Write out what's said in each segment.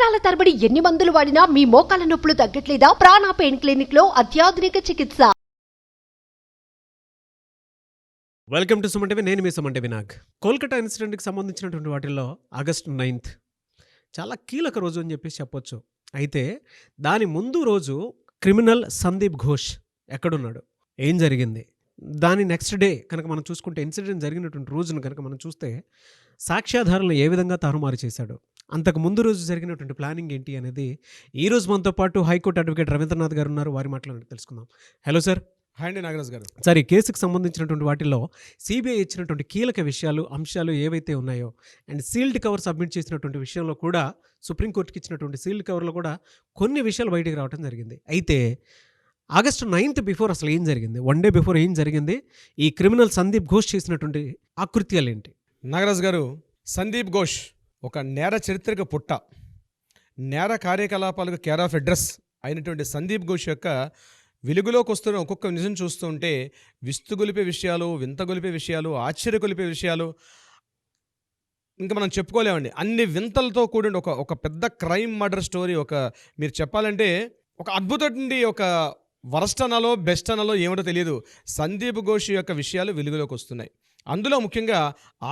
సంవత్సరాల తరబడి ఎన్ని మందులు వాడినా మీ మోకాల నొప్పులు తగ్గట్లేదా? ప్రాణ పెయిన్ క్లినిక్ లో అత్యాధునిక చికిత్స. Welcome to Suman TV. నేను మీ సుమన్ టీవీ నాగ్. కోల్కతా ఇన్సిడెంట్కి సంబంధించినటువంటి వాటిల్లో ఆగస్టు 9th చాలా కీలక రోజు అని చెప్పేసి చెప్పొచ్చు. అయితే దాని ముందు రోజు క్రిమినల్ సందీప్ ఘోష్ ఎక్కడున్నాడు, ఏం జరిగింది, దాని నెక్స్ట్ డే కనుక మనం చూసుకుంటే, ఇన్సిడెంట్ జరిగినటువంటి రోజును కనుక మనం చూస్తే సాక్ష్యాధారాలను ఏ విధంగా తారుమారు చేశాడు, అంతకు ముందు రోజు జరిగినటువంటి ప్లానింగ్ ఏంటి అనేది ఈ రోజు మనతో పాటు హైకోర్టు అడ్వకేట్ రవీంద్రనాథ్ గారు ఉన్నారు. వారి మాటలు తెలుసుకుందాం. Hello sir. హాయ్ అండి నాగరాజ్ గారు. సార్, ఈ కేసుకు సంబంధించినటువంటి వాటిల్లో సిబిఐ ఇచ్చినటువంటి కీలక విషయాలు, అంశాలు ఏవైతే ఉన్నాయో, అండ్ సీల్డ్ కవర్ సబ్మిట్ చేసినటువంటి విషయంలో కూడా, సుప్రీంకోర్టుకి ఇచ్చినటువంటి సీల్డ్ కవర్లో కూడా కొన్ని విషయాలు బయటికి రావడం జరిగింది. అయితే ఆగస్టు 9th బిఫోర్ అసలు ఏం జరిగింది, వన్ డే బిఫోర్ ఏం జరిగింది, ఈ క్రిమినల్ సందీప్ ఘోష్ చేసినటువంటి ఆకృత్యాలు ఏంటి? నాగరాజ్ గారు, సందీప్ ఘోష్ ఒక నేర చరిత్రక పుట్ట, నేర కార్యకలాపాలకు కేర్ ఆఫ్ అడ్రస్ అయినటువంటి సందీప్ ఘోష్ యొక్క వెలుగులోకి వస్తున్న ఒక్కొక్క నిజం చూస్తూ ఉంటే విస్తుగొలిపే విషయాలు, వింతగొలిపే విషయాలు, ఆశ్చర్యగొలిపే విషయాలు ఇంకా మనం చెప్పుకోలేమండి. అన్ని వింతలతో కూడిన ఒక పెద్ద క్రైమ్ మర్డర్ స్టోరీ. మీరు చెప్పాలంటే ఒక అద్భుతండి, ఒక వరస్ట్ అనాలో బెస్ట్ అనాలో ఏమిటో తెలియదు. సందీప్ ఘోష్ యొక్క విషయాలు వెలుగులోకి వస్తున్నాయి. అందులో ముఖ్యంగా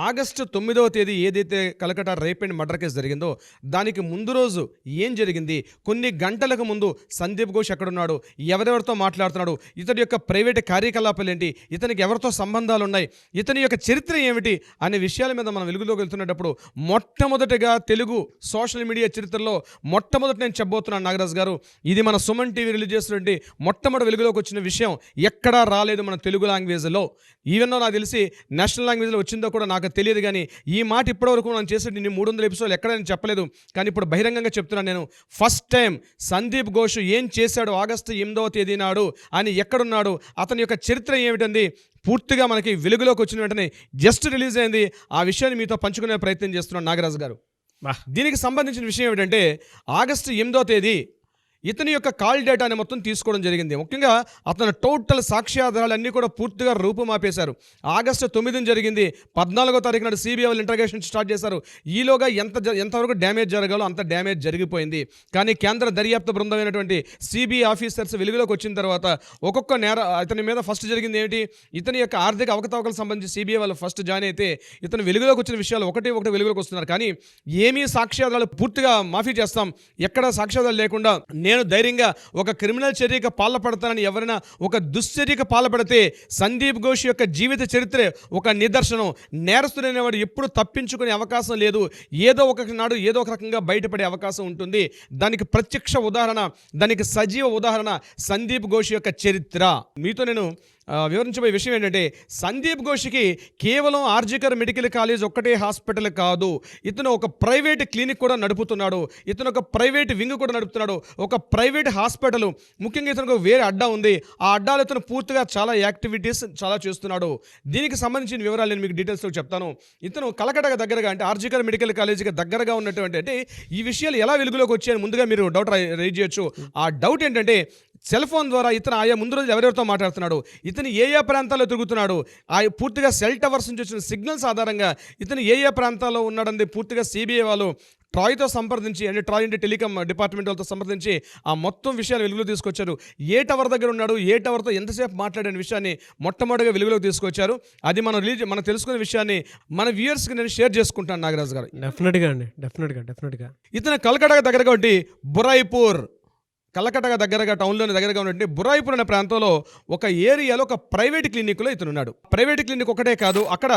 ఆగస్టు 9వ తేదీ ఏదైతే Kolkata rape and murder case జరిగిందో, దానికి ముందు రోజు ఏం జరిగింది, కొన్ని గంటలకు ముందు సందీప్ ఘోష్ ఎక్కడున్నాడు, ఎవరెవరితో మాట్లాడుతున్నాడు, ఇతని యొక్క ప్రైవేట్ కార్యకలాపాలు ఏంటి, ఇతనికి ఎవరితో సంబంధాలు ఉన్నాయి, ఇతని యొక్క చరిత్ర ఏమిటి అనే విషయాల మీద మనం వెలుగులోకి వెళ్తున్నప్పుడు, మొట్టమొదటిగా తెలుగు సోషల్ మీడియా చరిత్రలో మొట్టమొదటి నేను చెప్పబోతున్నాను నాగరాజ్ గారు. ఇది మన సుమన్ టీవీ రిలీజ్ చేసినటువంటి మొట్టమొదటి వెలుగులోకి వచ్చిన విషయం. ఎక్కడా రాలేదు మన తెలుగు లాంగ్వేజ్లో. ఈవెన్నో నాకు తెలిసి నేషనల్ లాంగ్వేజ్లో వచ్చిందో కూడా నాకు తెలియదు. కానీ ఈ మాట ఇప్పటివరకు మనం చేసే 300 ఎపిసోడ్లు ఎక్కడ నేను చెప్పలేదు. కానీ ఇప్పుడు బహిరంగంగా చెప్తున్నాను నేను. ఫస్ట్ టైం సందీప్ ఘోష్ ఏం చేశాడు ఆగస్టు 8వ తేదీ నాడు అని, ఎక్కడున్నాడు, అతని యొక్క చరిత్ర ఏమిటంది పూర్తిగా మనకి వెలుగులోకి వచ్చిన వెంటనే జస్ట్ రిలీజ్ అయింది. ఆ విషయాన్ని మీతో పంచుకునే ప్రయత్నం చేస్తున్నాను నాగరాజు గారు. దీనికి సంబంధించిన విషయం ఏమిటంటే, ఆగస్టు 8వ తేదీ ఇతని యొక్క కాల్ డేటాని మొత్తం తీసుకోవడం జరిగింది. ముఖ్యంగా అతని టోటల్ సాక్ష్యాధారాలన్నీ కూడా పూర్తిగా రూపుమాపేశారు. ఆగస్టు 9న జరిగింది. 14వ తారీఖు నాడు సిబిఐ వాళ్ళు ఇంట్రాగేషన్ స్టార్ట్ చేశారు. ఈలోగా ఎంతవరకు డ్యామేజ్ జరగాలో అంత డ్యామేజ్ జరిగిపోయింది. కానీ కేంద్ర దర్యాప్తు బృందమైనటువంటి సిబిఐ ఆఫీసర్స్ వెలుగులోకి వచ్చిన తర్వాత ఒక్కొక్క ఇతని మీద ఫస్ట్ జరిగింది ఏమిటి, ఇతని యొక్క ఆర్థిక అవకతవకలకు సంబంధించి సిబిఐ వాళ్ళు ఫస్ట్ జాయిన్ అయితే, ఇతను వెలుగులోకి వచ్చిన విషయాలు ఒకటి వెలుగులోకి వస్తున్నారు. కానీ ఏమీ సాక్ష్యాధారాలు పూర్తిగా మాఫీ చేస్తాం, ఎక్కడ సాక్ష్యాధారాలు లేకుండా నేను ధైర్యంగా ఒక క్రిమినల్ చర్యకు పాల్పడతానని ఎవరైనా ఒక దుశ్చర్యకు పాల్పడితే సందీప్ ఘోష్ యొక్క జీవిత చరిత్ర ఒక నిదర్శనం. నేరస్తుడైనవాడు ఎప్పుడు తప్పించుకునే అవకాశం లేదు. ఏదో ఒక నాడు ఏదో ఒక రకంగా బయటపడే అవకాశం ఉంటుంది. దానికి ప్రత్యక్ష ఉదాహరణ, దానికి సజీవ ఉదాహరణ సందీప్ ఘోష్ యొక్క చరిత్ర. మీతో నేను వివరించబోయే విషయం ఏంటంటే, సందీప్ ఘోష్కి కేవలం ఆర్జికర్ మెడికల్ కాలేజ్ ఒక్కటే హాస్పిటల్ కాదు, ఇతను ఒక ప్రైవేట్ క్లినిక్ కూడా నడుపుతున్నాడు, ఇతను ఒక ప్రైవేట్ వింగ్ కూడా నడుపుతున్నాడు, ఒక ప్రైవేట్ హాస్పిటల్. ముఖ్యంగా ఇతనికి వేరే అడ్డా ఉంది. ఆ అడ్డాలో ఇతను పూర్తిగా చాలా యాక్టివిటీస్ చాలా చేస్తున్నాడు. దీనికి సంబంధించిన వివరాలు నేను మీకు డీటెయిల్స్తో చెప్తాను. ఇతను కలకటాకు దగ్గరగా, అంటే ఆర్జికర్ మెడికల్ కాలేజీకి దగ్గరగా ఉన్నటువంటి, అంటే ఈ విషయాలు ఎలా వెలుగులోకి వచ్చాయని ముందుగా మీరు డౌట్ రైజ్ చేయొచ్చు. ఆ డౌట్ ఏంటంటే, సెల్ ఫోన్ ద్వారా ఇతను ఆయా ముందు రోజు ఎవరెవరితో మాట్లాడుతున్నాడు, ఇతను ఏ ప్రాంతాల్లో తిరుగుతున్నాడు, ఆ పూర్తిగా సెల్ టవర్స్ నుంచి వచ్చిన సిగ్నల్స్ ఆధారంగా ఇతను ఏ ప్రాంతాల్లో ఉన్నాడని పూర్తిగా సిబిఐ వాళ్ళు ట్రాయ్తో సంప్రదించి, అంటే ట్రాయ్ అంటే టెలికాం డిపార్ట్మెంట్ వాళ్ళతో సంప్రదించి ఆ మొత్తం విషయాలు వెలుగులో తీసుకొచ్చారు. ఏ టవర్ దగ్గర ఉన్నాడు, ఏ టవర్తో ఎంతసేపు మాట్లాడిన విషయాన్ని మొట్టమొదటిగా వెలుగులోకి తీసుకొచ్చారు. అది మనం తెలుసుకునే విషయాన్ని మన వ్యూయర్స్కి నేను షేర్ చేసుకుంటాను నాగరాజు గారు. డెఫినెట్గా అండి, డెఫినెట్గా. ఇతను కలకటాకు దగ్గరగా ఉండి బురాయిపూర్, కలకటాగా దగ్గరగా టౌన్లోని దగ్గరగా ఉన్నట్టు బురాయిపూర్ అనే ప్రాంతంలో ఒక ఏరియాలో ఒక ప్రైవేట్ క్లినిక్లో ఇతను ఉన్నాడు. ప్రైవేట్ క్లినిక్ ఒకటే కాదు, అక్కడ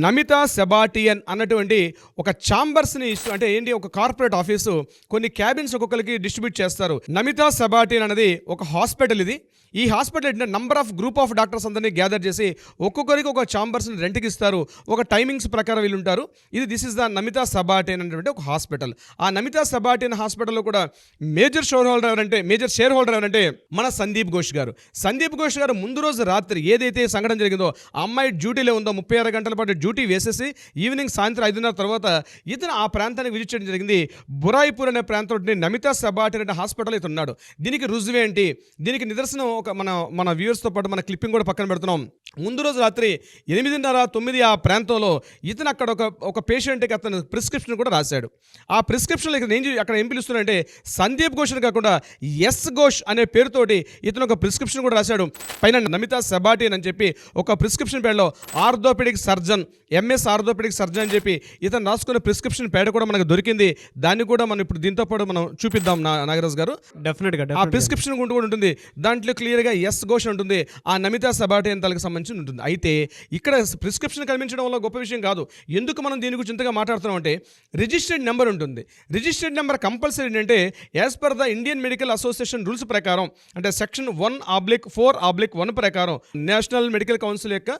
నమితా సెబాటియన్ అన్నటువంటి ఒక ఛాంబర్స్ని అంటే ఏంటి, ఒక కార్పొరేట్ ఆఫీసు కొన్ని క్యాబిన్స్ ఒక్కొక్కరికి డిస్ట్రిబ్యూట్ చేస్తారు. నమితా సెబాటియన్ అనేది ఒక హాస్పిటల్. ఈ హాస్పిటల్ ఏంటంటే number of group of doctors అందరినీ గ్యాదర్ చేసి ఒక్కొక్కరికి ఒక ఛాంబర్స్ని రెంట్కి ఇస్తారు. ఒక టైమింగ్స్ ప్రకారం వీళ్ళు ఉంటారు. దిస్ ఇస్ ద నమితా సెబాటియన్ అనేటువంటి ఒక హాస్పిటల్. ఆ నమితా సెబాటియన్ హాస్పిటల్లో కూడా మేజర్ షోర్ హోల్డర్ ఎవరంటే మేజర్ షేర్ హోల్డర్ ఎవరంటే మన సందీప్ ఘోష్ గారు. సందీప్ ఘోష్ గారు ముందు రోజు రాత్రి ఏదైతే సంఘటన జరిగిందో ఆ అమ్మాయి డ్యూటీలో ఉందో 36 గంటల పాటు డ్యూటీ వేసేసి ఈవినింగ్ సాయంత్రం 5:30 తర్వాత ఇతను ఆ ప్రాంతానికి విజిట్ చేయడం జరిగింది. బురాయిపూర్ అనే ప్రాంతంలో నమితా సబాటి అనే హాస్పిటల్ ఇతను ఉన్నాడు. దీనికి రుజువేంటి, దీనికి నిదర్శనం మన వ్యూవర్స్తో పాటు మన క్లిప్పింగ్ కూడా పక్కన పెడుతున్నాం. ముందు రోజు రాత్రి 8:30-9 ఆ ప్రాంతంలో ఇతను అక్కడ ఒక పేషెంట్కి అతను ప్రిస్క్రిప్షన్ కూడా రాశాడు. ఆ ప్రిస్క్రిప్షన్లో అక్కడ ఏం పిలుస్తున్నారంటే సందీప్ ఘోష్ కాకుండా ఎస్ ఘోష్ అనే పేరుతోటి ఇతను ఒక ప్రిస్క్రిప్షన్ కూడా రాశాడు. పైన నమితా సబాటి అని చెప్పి ఒక ప్రిస్క్రిప్షన్ పేడలో orthopaedic surgeon, MS orthopaedic surgeon అని చెప్పి ఇతను రాసుకున్న ప్రిస్క్రిప్షన్ పేడ కూడా మనకు దొరికింది. దాన్ని కూడా మనం ఇప్పుడు దీంతో పాటు మనం చూపిద్దాం నాగరాజు గారు. డెఫినెట్గా ఆ ప్రిస్క్రిప్షన్ కూడా ఉంటుంది. దాంట్లో క్లియర్గా ఎస్ ఘోష్ ఉంటుంది, ఆ నమితా సబాటి అని తనకు సంబంధించి ఉంటుంది. అయితే ఇక్కడ ప్రిస్క్రిప్షన్ కనిపించడం వల్ల గొప్ప విషయం కాదు. ఎందుకు మనం దీని గురించి ఇంతగా మాట్లాడుతున్నాం అంటే రిజిస్టర్డ్ నెంబర్ ఉంటుంది. రిజిస్టర్డ్ నెంబర్ కంపల్సరీ ఏంటంటే as per the Indian medical association rules ప్రకారం, అంటే సెక్షన్ 1/4/1 ప్రకారం నేషనల్ మెడికల్ కౌన్సిల్ యొక్క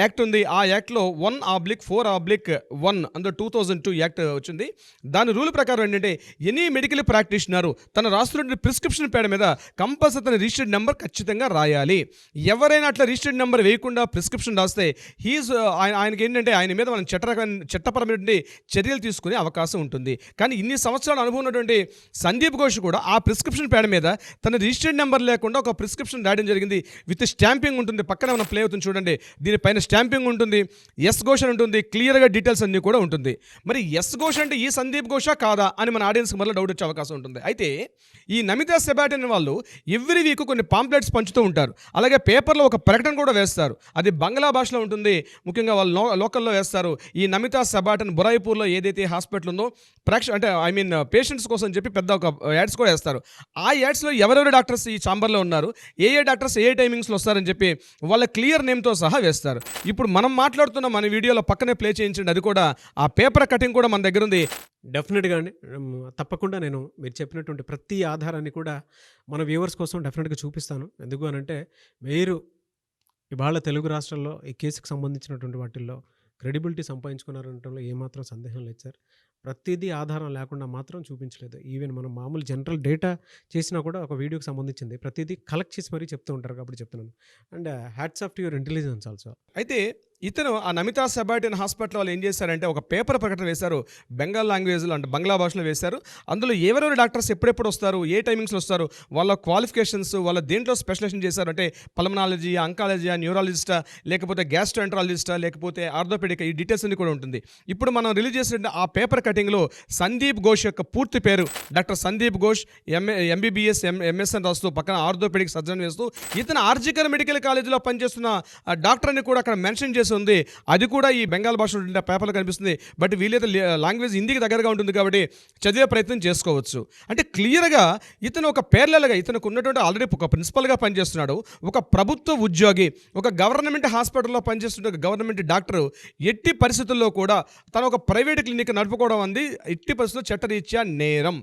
యాక్ట్ ఉంది. ఆ యాక్ట్లో 1/4/1 అందులో 2002 యాక్ట్ వచ్చింది. దాని రూల్ ప్రకారం ఏంటంటే ఎనీ మెడికల్ ప్రాక్టీషనర్ తన రాస్తున్న ప్రిస్క్రిప్షన్ పేడ మీద కంపల్సరీ తన రిజిస్టర్డ్ నెంబర్ ఖచ్చితంగా రాయాలి. ఎవరైనా అట్లా రిజిస్టర్డ్ నెంబర్ వేయకుండా ప్రిస్క్రిప్షన్ రాస్తే ఆయనకి ఏంటంటే ఆయన మీద మనం చట్టపరమైన చర్యలు తీసుకునే అవకాశం ఉంటుంది. కానీ ఇన్ని సంవత్సరాల అనుభవం ఉన్నటువంటి సందీప్ ఘోష్ కూడా ఆ ప్రిస్క్రిప్షన్ పేడ మీద తన రిజిస్టర్డ్ నెంబర్ లేకుండా ఒక ప్రిస్క్రిప్షన్ రాయడం జరిగింది. విత్ స్టాంపింగ్ ఉంటుంది. పక్కన మనం ప్లే అవుతుంది చూడండి, దీనిపైన స్టాంపింగ్ ఉంటుంది, ఎస్ ఘోష్ అని ఉంటుంది, క్లియర్గా డీటెయిల్స్ అన్నీ కూడా ఉంటుంది. మరి ఎస్ ఘోష్ అంటే ఈ సందీప్ ఘోషా కాదా అని మన ఆడియన్స్కి మళ్ళీ డౌట్ వచ్చే అవకాశం ఉంటుంది. అయితే ఈ నమితా సబాటి అనే వాళ్ళు ఎవ్రీ వీక్ కొన్ని పాంప్లెట్స్ పంచుతూ ఉంటారు. అలాగే పేపర్లో ఒక ప్రకటన కూడా వేస్తారు. అది బంగ్లా భాషలో ఉంటుంది. ముఖ్యంగా వాళ్ళు లోకల్లో వేస్తారు. ఈ నమితా సబాటి అని బురాయిపూర్లో ఏదైతే హాస్పిటల్ ఉందో పేషెంట్స్ కోసం చెప్పి పెద్ద ఒక యాడ్స్ కూడా వేస్తారు. ఆ యాడ్స్లో ఎవరెవరు డాక్టర్స్ ఈ ఛాంబర్లో ఉన్నారు, ఏ డాక్టర్స్ ఏ టైమింగ్స్లో వస్తారని చెప్పి వాళ్ళ క్లియర్ నేమ్తో సహా వేస్తారు. ఇప్పుడు మనం మాట్లాడుతున్న మన వీడియోలో పక్కనే ప్లే చేయించండి. అది కూడా ఆ పేపర్ కటింగ్ కూడా మన దగ్గర ఉంది. డెఫినెట్గా అండి, తప్పకుండా నేను మీరు చెప్పినటువంటి ప్రతి ఆధారాన్ని కూడా మన వ్యూవర్స్ కోసం డెఫినెట్గా చూపిస్తాను. ఎందుకు అనంటే మీరు ఇవాళ తెలుగు రాష్ట్రాల్లో ఈ కేసుకు సంబంధించినటువంటి వాటిల్లో క్రెడిబిలిటీ సంపాదించుకున్నారనటంలో ఏమాత్రం సందేహం లేదు సార్. ప్రతిదీ ఆధారం లేకుండా మాత్రం చూపించలేదు. ఈవెన్ మనం మామూలు జనరల్ డేటా చేసినా కూడా ఒక వీడియోకి సంబంధించింది ప్రతిదీ కలెక్ట్ చేసి మరీ చెప్తూ ఉంటారు కాబట్టి చెప్తున్నాను. And hats off to your intelligence also. అయితే ఇతను ఆ నమితా సబాటి అనే హాస్పిటల్ వాళ్ళు ఏం చేశారంటే ఒక పేపర్ ప్రకటన వేశారు. బెంగాల్ లాంగ్వేజ్లో అంటే బంగ్లా భాషలో వేశారు. అందులో ఎవరెవరు డాక్టర్స్ ఎప్పుడెప్పుడు వస్తారు, ఏ టైమింగ్స్లో వస్తారు, వాళ్ళ క్వాలిఫికేషన్స్, వాళ్ళ దేంట్లో స్పెషలైజేషన్ చేశారు అంటే పల్మనాలజీ, అంకాలజీ, న్యూరాలజిస్టా, లేకపోతే గ్యాస్ట్రోఎంట్రాలజిస్టా, లేకపోతే ఆర్థోపెడిక్, ఈ డీటెయిల్స్ అన్ని కూడా ఉంటుంది. ఇప్పుడు మనం రిలీజ్ చేసిన ఆ పేపర్ కటింగ్లో సందీప్ ఘోష్ యొక్క పూర్తి పేరు doctor Sandeep Ghosh, MBBS MS అని రాస్తూ పక్కన ఆర్థోపెడిక్ సర్జన్ వేస్తూ ఇతను ఆర్జికర్ మెడికల్ కాలేజీలో పనిచేస్తున్న డాక్టర్ అని కూడా అక్కడ మెన్షన్ చేసి ఉంది. అది కూడా ఈ బెంగాల్ భాషలో పేపర్లో కనిపిస్తుంది. బట్ వీలైతే లాంగ్వేజ్ హిందీకి దగ్గరగా ఉంటుంది కాబట్టి చదివే ప్రయత్నం చేసుకోవచ్చు. అంటే క్లియర్గా ఇతను ఒక పేర్లగా ఇతనికి ఉన్నటువంటి ఆల్రెడీ ఒక ప్రిన్సిపల్గా పనిచేస్తున్నాడు, ఒక ప్రభుత్వ ఉద్యోగి, ఒక గవర్నమెంట్ హాస్పిటల్లో పనిచేస్తున్న గవర్నమెంట్ డాక్టర్. ఎట్టి పరిస్థితుల్లో కూడా తను ఒక ప్రైవేట్ క్లినిక్ నడుపుకోవడం అంది ఎట్టి పరిస్థితుల్లో చట్టరీత్యా నేరం.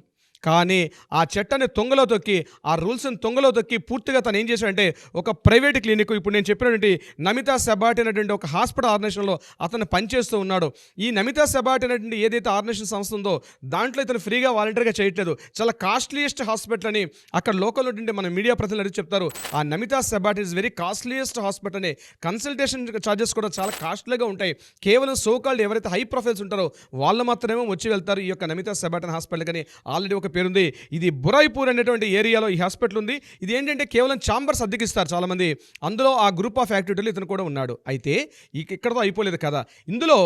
కానీ ఆ చట్టాన్ని తొంగలో తొక్కి, ఆ రూల్స్ని తొంగలో తొక్కి పూర్తిగా తను ఏం చేశాడంటే ఒక ప్రైవేట్ క్లినిక్, ఇప్పుడు నేను చెప్పినటువంటి నమితా సబాటి అనేటువంటి ఒక హాస్పిటల్ ఆర్గనైజేషన్లో అతను పనిచేస్తూ ఉన్నాడు. ఈ నమితా సబాటి అనేటువంటి ఏదైతే ఆర్గనైజేషన్ సంస్థ ఉందో దాంట్లో ఇతను ఫ్రీగా వాలంటీర్గా చేయట్లేదు. చాలా కాస్ట్లీయెస్ట్ హాస్పిటల్ అని అక్కడ లోకల్ ఉంటే మన మీడియా ప్రతినిధులు చెప్తారు. ఆ నమితా సబాటి ఇస్ వెరీ కాస్ట్లీయెస్ట్ హాస్పిటల్ అని. కన్సల్టేషన్ ఛార్జెస్ కూడా చాలా కాస్ట్లీగా ఉంటాయి. కేవలం సోకాల్డ్ ఎవరైతే హై ప్రొఫైల్స్ ఉంటారో వాళ్ళు మాత్రమే వచ్చి వెళ్తారు ఈ యొక్క నమితా సబాటి హాస్పిటల్. కానీ ఆల్రెడీ ఒక పేరుంది. ఇది బురాయిపూర్ అనేటువంటి ఏరియాలో ఈ హాస్పిటల్ ఉంది. ఇది ఏంటంటే కేవలం ఛాంబర్స్ అద్దెకిస్తారు చాలామంది. అందులో ఆ గ్రూప్ ఆఫ్ యాక్టివిటీలు ఇతను కూడా ఉన్నాడు. అయితే ఇక్కడతో అయిపోలేదు కదా. ఇందులో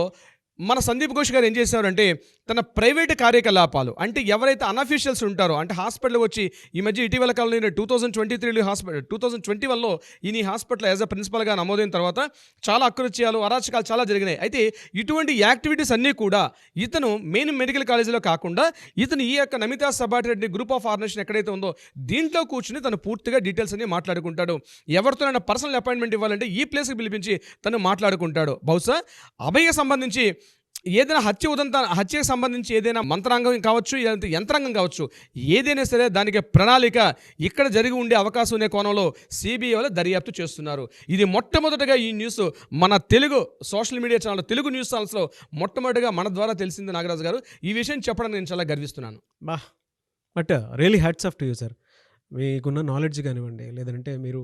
మన సందీప్ ఘోష్ గారు ఏం చేశారంటే తన ప్రైవేటు కార్యకలాపాలు, అంటే ఎవరైతే అన్అఫీషియల్స్ ఉంటారో, అంటే హాస్పిటల్కి వచ్చి ఈ మధ్య ఇటీవల కాలంలో 2021లో ఈ హాస్పిటల్ యాజ్ అ ప్రిన్సిపల్గా నమోదైన తర్వాత చాలా అకృత్యాలు, అరాచకాలు చాలా జరిగినాయి. అయితే ఇటువంటి యాక్టివిటీస్ అన్నీ కూడా ఇతను మెయిన్ మెడికల్ కాలేజీలో కాకుండా ఇతను ఈ యొక్క నమితా సబాటి రెడ్డి గ్రూప్ ఆఫ్ ఆర్గనైజేషన్ ఎక్కడైతే ఉందో దీంట్లో కూర్చుని తను పూర్తిగా డీటెయిల్స్ అన్ని మాట్లాడుకుంటాడు. ఎవరితోనైనా పర్సనల్ అపాయింట్మెంట్ ఇవ్వాలంటే ఈ ప్లేస్కి పిలిపించి తను మాట్లాడుకుంటాడు. బహుశా అభయకి సంబంధించి ఏదైనా హత్యకు సంబంధించి ఏదైనా మంత్రాంగం కావచ్చు, యంత్రాంగం కావచ్చు, ఏదైనా సరే దానికి ప్రణాళిక ఇక్కడ జరిగి ఉండే అవకాశం ఉండే కోణంలో సిబిఐ వాళ్ళు దర్యాప్తు చేస్తున్నారు. ఇది మొట్టమొదటిగా ఈ న్యూస్ మన Telugu social media channel, Telugu news ఛానల్స్లో మొట్టమొదటిగా మన ద్వారా తెలిసింది. నాగరాజు గారు, ఈ విషయం చెప్పడానికి నేను చాలా గర్విస్తున్నాను. But really hats off to you sir. మీకున్న నాలెడ్జ్ కానివ్వండి, లేదంటే మీరు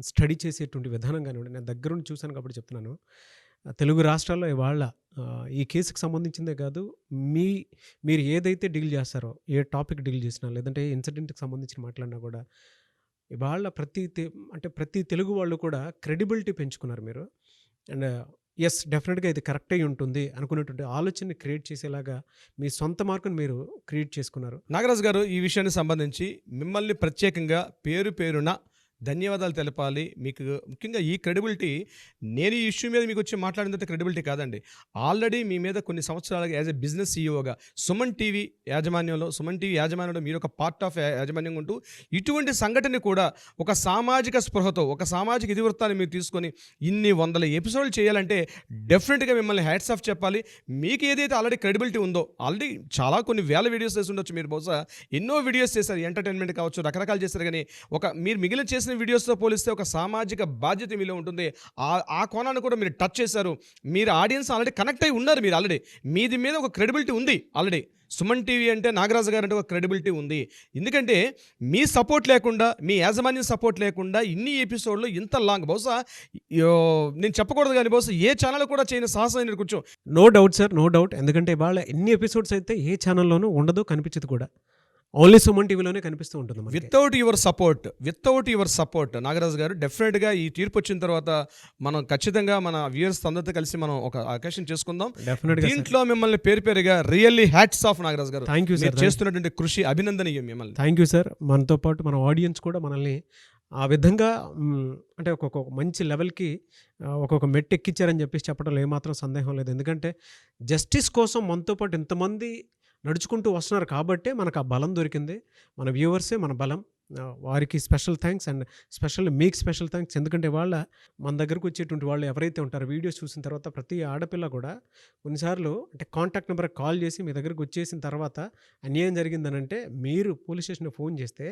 స్టడీ చేసేటువంటి విధానం కానివ్వండి, నేను దగ్గరుండి చూశాను కాబట్టి చెప్తున్నాను. తెలుగు రాష్ట్రాల్లో ఇవాళ ఈ కేసుకి సంబంధించిందే కాదు, మీరు ఏదైతే డీల్ చేస్తారో, ఏ టాపిక్ డీల్ చేసినా, లేదంటే ఏ ఇన్సిడెంట్‌కి సంబంధించి మాట్లాడినా కూడా, ఇవాళ ప్రతి తెలుగు వాళ్ళు కూడా క్రెడిబిలిటీ పెంచుకున్నారు మీరు. అండ్ యెస్, డెఫినెట్‌గా ఇది కరెక్ట్ అయ్యి ఉంటుంది అనుకునేటువంటి ఆలోచనని క్రియేట్ చేసేలాగా మీ సొంత మార్కుని మీరు క్రియేట్ చేసుకున్నారు. నాగరాజు గారు, ఈ విషయానికి సంబంధించి మిమ్మల్ని ప్రత్యేకంగా పేరున ధన్యవాదాలు తెలపాలి. మీకు ముఖ్యంగా ఈ క్రెడిబిలిటీ, నేను ఈ ఇష్యూ మీద మీకు వచ్చి మాట్లాడినంత క్రెడిబిలిటీ కాదండి. ఆల్రెడీ మీ మీద కొన్ని సంవత్సరాలుగా యాజ్ ఎ బిజినెస్ సీఈఓగా సుమన్ టీవీ యాజమాన్యంలో మీరు ఒక పార్ట్ ఆఫ్ యాజమాన్యం ఉంటూ ఇటువంటి సంఘటన కూడా ఒక సామాజిక స్పృహతో, ఒక సామాజిక ఇతివృత్తాన్ని మీరు తీసుకొని ఇన్ని వందల ఎపిసోడ్లు చేయాలంటే డెఫినెట్గా మిమ్మల్ని హ్యాట్స్ ఆఫ్ చెప్పాలి. మీకు ఏదైతే ఆల్రెడీ క్రెడిబిలిటీ ఉందో, ఆల్రెడీ చాలా కొన్ని వేల వీడియోస్ చేసి ఉండొచ్చు, మీరు బహుశా ఎన్నో వీడియోస్ చేశారు, ఎంటర్టైన్మెంట్ కావచ్చు, రకరకాలు చేశారు. కానీ మీరు మిగిలిన చేసిన వీడియోస్తో పోలిస్తే ఒక సామాజిక బాధ్యత మీలో ఉంటుంది. ఆ కోణాన్ని కూడా మీరు టచ్ చేశారు. మీరు ఆడియన్స్ ఆల్రెడీ కనెక్ట్ అయి ఉన్నారు. మీరు ఆల్రెడీ మీది మీద ఒక క్రెడిబిలిటీ ఉంది. ఆల్రెడీ సుమన్ టీవీ అంటే, నాగరాజు గారు అంటే ఒక క్రెడిబిలిటీ ఉంది. ఎందుకంటే మీ సపోర్ట్ లేకుండా, మీ యాజమాన్యం సపోర్ట్ లేకుండా ఇన్ని ఎపిసోడ్లు ఇంత లాంగ్, బహుశా నేను చెప్పకూడదు కానీ బహుశా ఏ ఛానల్ కూడా చేయని సాహసం నేను కూర్చో. No doubt sir, no doubt. ఎందుకంటే ఇవాళ ఎన్ని ఎపిసోడ్స్ అయితే ఏ ఛానల్లోనూ ఉండదు, కనిపించదు కూడా. ఓన్లీ సుమన్ టీవీలోనే కనిపిస్తూ ఉంటుంది మనకి. వితౌట్ యువర్ సపోర్ట్ నాగరాజు గారు, డెఫినెట్గా ఈ తీర్పు వచ్చిన తర్వాత మనం ఖచ్చితంగా మన వ్యూయర్స్ అందరితో కలిసి మనం ఒక అకేషన్ చేసుకుందాం. డెఫినెట్గా దీంట్లో మిమ్మల్ని పేరుగా really hats off Nagaraju garu. Thank you sir. చేస్తున్నటువంటి కృషి అభినందనీయం మిమ్మల్ని. Thank you sir. మనతో పాటు మన ఆడియన్స్ కూడా మనల్ని ఆ విధంగా అంటే ఒక్కొక్క మంచి లెవెల్కి ఒక్కొక్క మెట్టు ఎక్కించారని చెప్పేసి చెప్పడంలో ఏమాత్రం సందేహం లేదు. ఎందుకంటే జస్టిస్ కోసం మనతో పాటు ఇంతమంది నడుచుకుంటూ వస్తున్నారు కాబట్టే మనకు ఆ బలం దొరికింది. మన వ్యూవర్సే మన బలం. వారికి స్పెషల్ థ్యాంక్స్, అండ్ మీకు స్పెషల్ థ్యాంక్స్. ఎందుకంటే మన దగ్గరకు వచ్చేటువంటి వాళ్ళు ఎవరైతే ఉంటారో, వీడియోస్ చూసిన తర్వాత ప్రతి ఆడపిల్ల కూడా కొన్నిసార్లు అంటే కాంటాక్ట్ నెంబర్ కాల్ చేసి మీ దగ్గరకు వచ్చేసిన తర్వాత అన్యాయం జరిగిందనంటే, మీరు పోలీస్ స్టేషన్కి ఫోన్ చేస్తే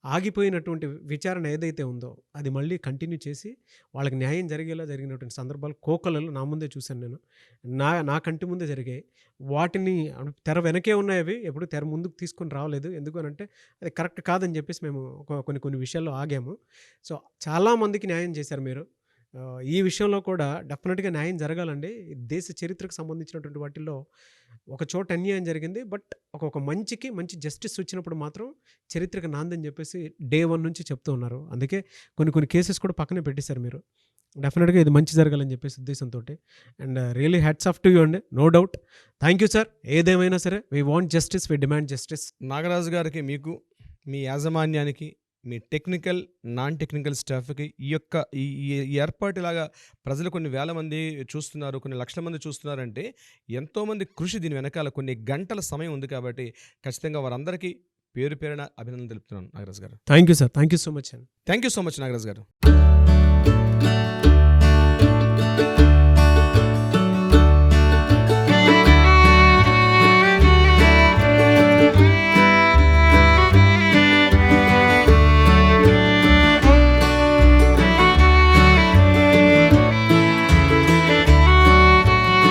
ఆగిపోయినటువంటి విచారణ ఏదైతే ఉందో అది మళ్ళీ కంటిన్యూ చేసి వాళ్ళకి న్యాయం జరిగినటువంటి సందర్భాలు కోకొల్లలు నా ముందే చూశాను నేను. నా కంటి ముందే జరిగాయి. వాటిని తెర వెనకే ఉన్నాయి, అవి ఎప్పుడు తెర ముందుకు తీసుకొని రావలేదు. ఎందుకు అనంటే అది కరెక్ట్ కాదని చెప్పేసి మేము కొన్ని విషయాల్లో ఆగాము. సో చాలామందికి న్యాయం చేశారు మీరు. ఈ విషయంలో కూడా డెఫినెట్గా న్యాయం జరగాలండి. దేశ చరిత్రకు సంబంధించినటువంటి వాటిల్లో ఒక చోట అన్యాయం జరిగింది, బట్ ఒక మంచి జస్టిస్ వచ్చినప్పుడు మాత్రం చరిత్రకు నాందని చెప్పేసి డే 1 నుంచి చెప్తూ ఉన్నారు. అందుకే కొన్ని కేసెస్ కూడా పక్కనే పెట్టేశారు మీరు. డెఫినెట్గా ఇది మంచి జరగాలని చెప్పేసి ఉద్దేశంతో. And really hats off to you అండి, no doubt. Thank you sir. ఏదేమైనా సరే we want justice, we demand justice. Nagaraju గారికి, మీకు, మీ యాజమాన్యానికి, మీ టెక్నికల్ నాన్ టెక్నికల్ స్టాఫ్కి ఈ ఏర్పాటులాగా ప్రజలు కొన్ని వేల మంది చూస్తున్నారు, కొన్ని లక్షల మంది చూస్తున్నారంటే ఎంతోమంది కృషి దీని వెనకాల కొన్ని గంటల సమయం ఉంది. కాబట్టి ఖచ్చితంగా వారందరికీ పేరున అభినందనలు తెలుపుతున్నాను Nagaraju garu. Thank you sir. Thank you so much అండి. Thank you so much Nagaraju గారు.